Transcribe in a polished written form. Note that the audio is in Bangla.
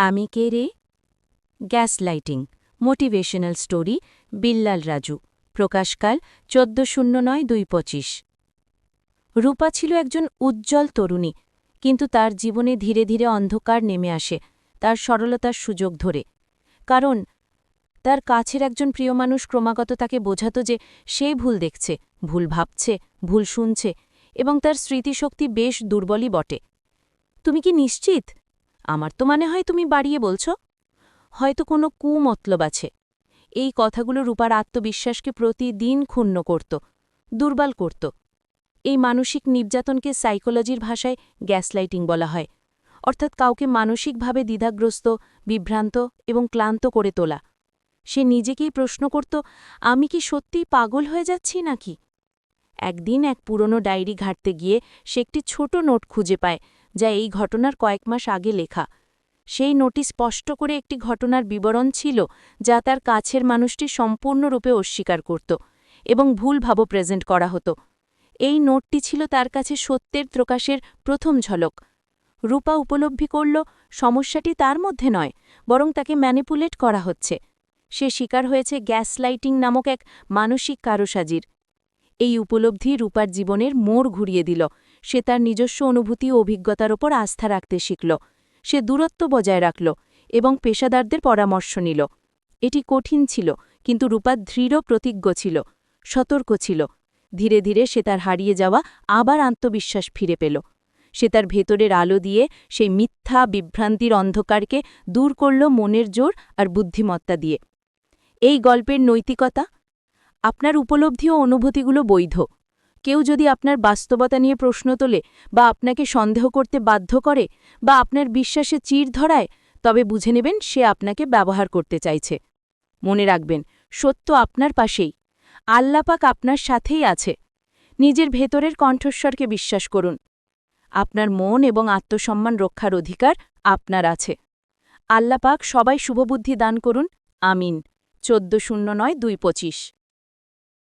আমি কে রে? Gaslighting motivational story Billal Raju. প্রকাশকাল ১৪/০৯/২০২৫। রূপা ছিল একজন উজ্জ্বল তরুণী, কিন্তু তার জীবনে ধীরে ধীরে অন্ধকার নেমে আসে তার সরলতার সুযোগ ধরে। কারণ তার কাছের একজন প্রিয় মানুষ ক্রমাগত তাকে বোঝাত যে সে ভুল দেখছে, ভুল ভাবছে, ভুল শুনছে, এবং তার স্মৃতিশক্তি বেশ দুর্বলই বটে। তুমি কি নিশ্চিত? আমার তো মনে হয় তুমি বাড়িয়ে বলছ। হয়তো কোনো কুমতলব আছে। এই কথাগুলো রূপার আত্মবিশ্বাসকে প্রতিদিন ক্ষুণ্ণ করত, দুর্বল করত। এই মানসিক নির্যাতনকে সাইকোলজির ভাষায় গ্যাসলাইটিং বলা হয়, অর্থাৎ কাউকে মানসিকভাবে দ্বিধাগ্রস্ত, বিভ্রান্ত এবং ক্লান্ত করে তোলা। সে নিজেকেই প্রশ্ন করত, আমি কি সত্যিই পাগল হয়ে যাচ্ছি নাকি? একদিন এক পুরনো ডায়েরি ঘাঁটতে গিয়ে সে একটি ছোট নোট খুঁজে পায়, যা এই ঘটনার কয়েক মাস আগে লেখা। সেই নোটে স্পষ্ট করে একটি ঘটনার বিবরণ ছিল যা তার কাছের মানুষটি সম্পূর্ণরূপে অস্বীকার করত এবং ভুলভাবে প্রেজেন্ট করা হতো। এই নোটটি ছিল তার কাছে সত্যের প্রকাশের প্রথম ঝলক। রূপা উপলব্ধি করল সমস্যাটি তার মধ্যে নয়, বরং তাকে ম্যানিপুলেট করা হচ্ছে। সে শিকার হয়েছে গ্যাসলাইটিং নামক এক মানসিক কারসাজির। এই উপলব্ধি রূপার জীবনের মোড় ঘুরিয়ে দিল। সে তার নিজস্ব অনুভূতি ও অভিজ্ঞতার ওপর আস্থা রাখতে শিখল। সে দূরত্ব বজায় রাখল এবং পেশাদারদের পরামর্শ নিল। এটি কঠিন ছিল, কিন্তু রূপা দৃঢ় প্রতিজ্ঞ ছিল, সতর্ক ছিল। ধীরে ধীরে সে তার হারিয়ে যাওয়া আবার আত্মবিশ্বাস ফিরে পেল। সে তার ভেতরের আলো দিয়ে সেই মিথ্যা বিভ্রান্তির অন্ধকারকে দূর করল মনের জোর আর বুদ্ধিমত্তা দিয়ে। এই গল্পের নৈতিকতা: আপনার উপলব্ধি ও অনুভূতিগুলো বৈধ। কেউ যদি আপনার বাস্তবতা নিয়ে প্রশ্ন তোলে, বা আপনাকে সন্দেহ করতে বাধ্য করে, বা আপনার বিশ্বাসে চির ধরায়, তবে বুঝে নেবেন সে আপনাকে ব্যবহার করতে চাইছে। মনে রাখবেন, সত্য আপনার পাশেই। আল্লাহ পাক আপনার সাথেই আছে। নিজের ভেতরের কণ্ঠস্বরকে বিশ্বাস করুন। আপনার মন এবং আত্মসম্মান রক্ষার অধিকার আপনার আছে। আল্লাহ পাক সবাই শুভবুদ্ধি দান করুন। আমিন। ১৪/০৯/২০২৫।